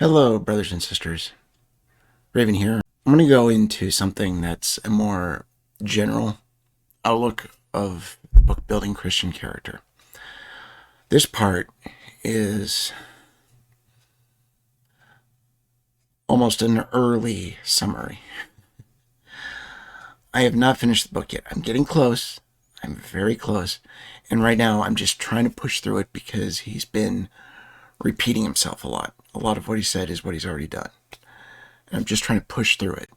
Hello, brothers and sisters. Raven here. I'm going to go into something that's a more general outlook of book building Christian character. This part is almost an early summary. I have not finished the book yet. I'm getting close. I'm very close. And right now, I'm just trying to push through it because he's been repeating himself a lot. A lot of what he said is what he's already done. And I'm just trying to push through it.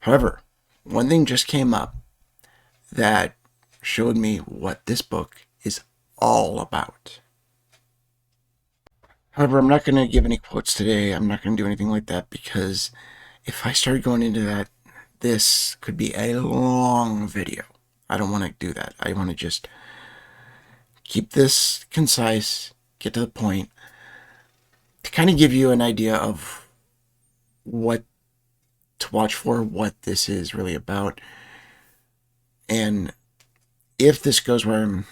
However, one thing just came up that showed me what this book is all about. However, I'm not going to give any quotes today. I'm not going to do anything like that because if I start going into that, this could be a long video. I don't want to do that. I want to just keep this concise, get to the point, to kind of give you an idea of what to watch for, what this is really about. And if this goes where I'm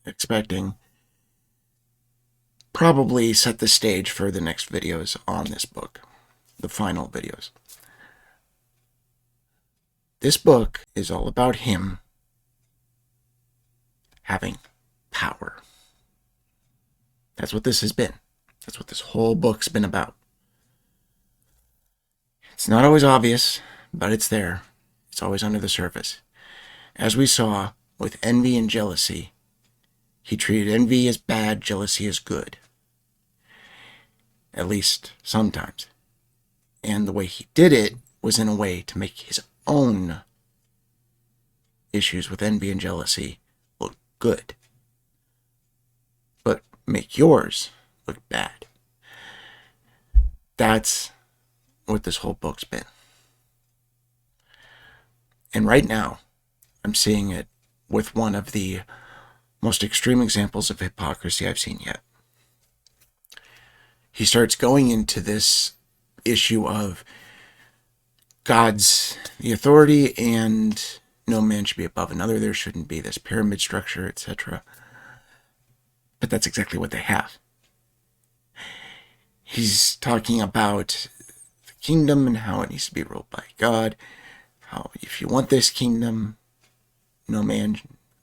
expecting, probably set the stage for the next videos on this book, the final videos. This book is all about him having power. That's what this has been. That's what this whole book's been about. It's not always obvious, but it's there. It's always under the surface. As we saw with envy and jealousy, he treated envy as bad, jealousy as good. At least sometimes. And the way he did it was in a way to make his own issues with envy and jealousy look good. But make yours look bad. That's what this whole book's been. And right now, I'm seeing it with one of the most extreme examples of hypocrisy I've seen yet. He starts going into this issue of God's the authority and no man should be above another. There shouldn't be this pyramid structure, etc. But that's exactly what they have. He's talking about the kingdom and how it needs to be ruled by God. How if you want this kingdom, no man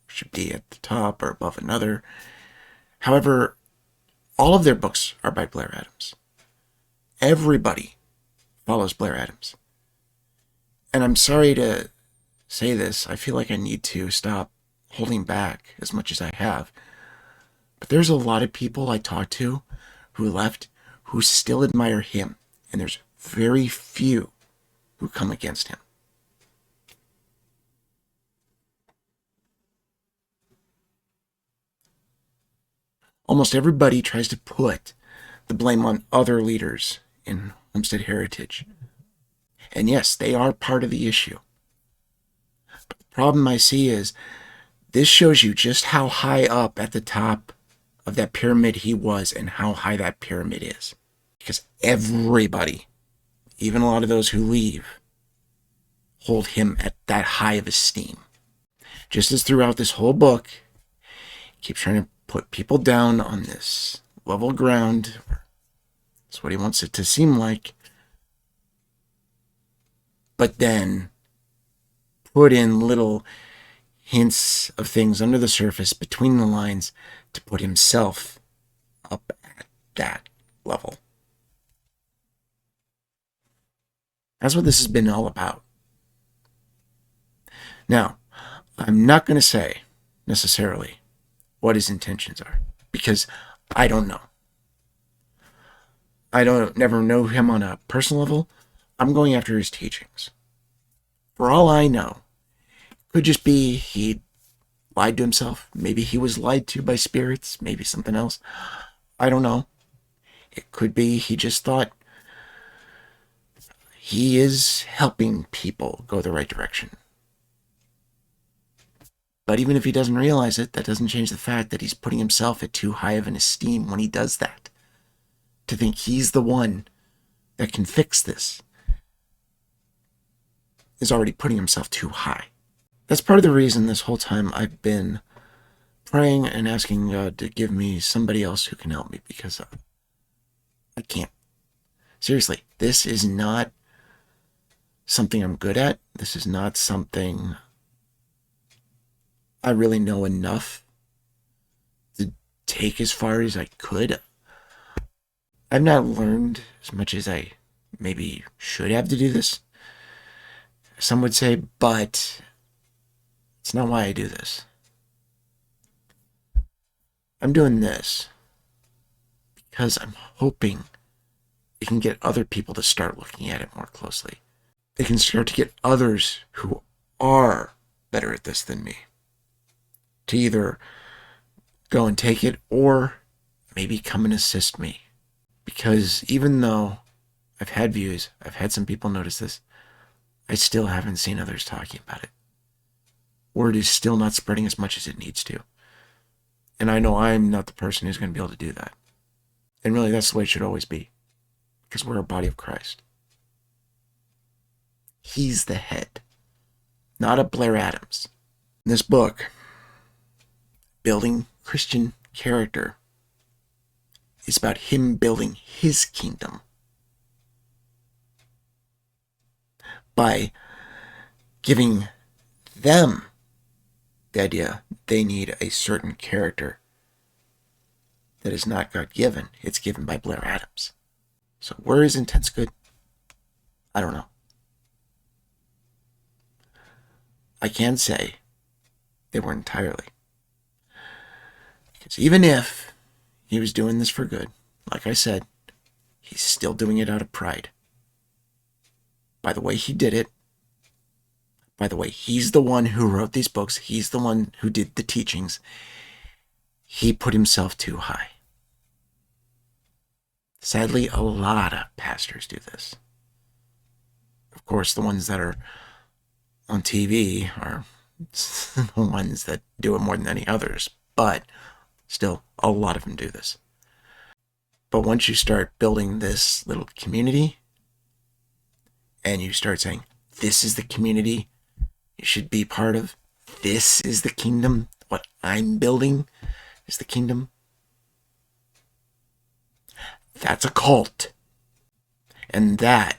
should be at the top or above another. However, all of their books are by Blair Adams. Everybody follows Blair Adams. And I'm sorry to say this. I feel like I need to stop holding back as much as I have. But there's a lot of people I talk to who left who still admire him. And there's very few who come against him. Almost everybody tries to put the blame on other leaders in Homestead heritage. And yes, they are part of the issue. But the problem I see is this shows you just how high up at the top of that pyramid he was and how high that pyramid is. Because everybody, even a lot of those who leave, hold him at that high of esteem. Just as throughout this whole book, he keeps trying to put people down on this level ground. That's what he wants it to seem like. But then put in little hints of things under the surface between the lines to put himself up at that level. That's what this has been all about. Now, I'm not going to say necessarily what his intentions are, because I don't know. I don't never know him on a personal level. I'm going after his teachings. For all I know, it could just be he lied to himself. Maybe he was lied to by spirits, maybe something else. I don't know. It could be he just thought he is helping people go the right direction. But even if he doesn't realize it, that doesn't change the fact that he's putting himself at too high of an esteem when he does that. To think he's the one that can fix this is already putting himself too high. That's part of the reason this whole time I've been praying and asking God to give me somebody else who can help me, because I can't Seriously, this is not something I'm good at. This is not something I really know enough to take as far as I could. I've not learned as much as I maybe should have to do this, some would say, but it's not why I do this. I'm doing this because I'm hoping it can get other people to start looking at it more closely. It can start to get others who are better at this than me to either go and take it or maybe come and assist me. Because even though I've had views, I've had some people notice this, I still haven't seen others talking about it. Word is still not spreading as much as it needs to. And I know I'm not the person who's going to be able to do that. And really, that's the way it should always be. Because we're a body of Christ. He's the head, not a Blair Adams. In this book, building Christian character is about him building his kingdom by giving them the idea they need a certain character that is not God-given. It's given by Blair Adams. So were his intents good? I don't know. I can say they weren't entirely. Because even if he was doing this for good, like I said, he's still doing it out of pride. By the way he did it, by the way, he's the one who wrote these books, he's the one who did the teachings. He put himself too high. Sadly, a lot of pastors do this. Of course, the ones that are on TV are the ones that do it more than any others, but still, a lot of them do this. But once you start building this little community, and you start saying, this is the community you should be part of, this is the kingdom, what I'm building is the kingdom, that's a cult. And that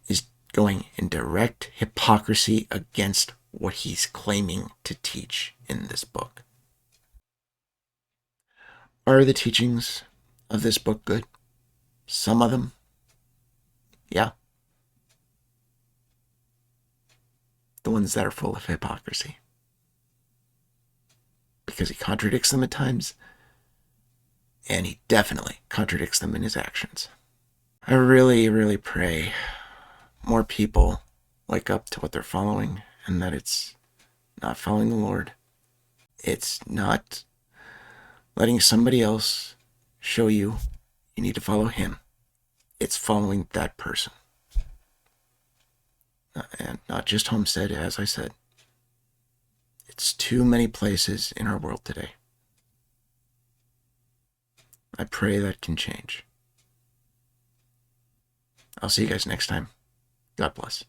is going in direct hypocrisy against what he's claiming to teach in this book. Are the teachings of this book good? Some of them, yeah. The ones that are full of hypocrisy. Because he contradicts them at times, and he definitely contradicts them in his actions. I really, really pray more people wake up to what they're following, and that it's not following the Lord. It's not letting somebody else show you need to follow him. It's following that person. And not just Homestead, as I said. It's too many places in our world today. I pray that can change. I'll see you guys next time. God bless.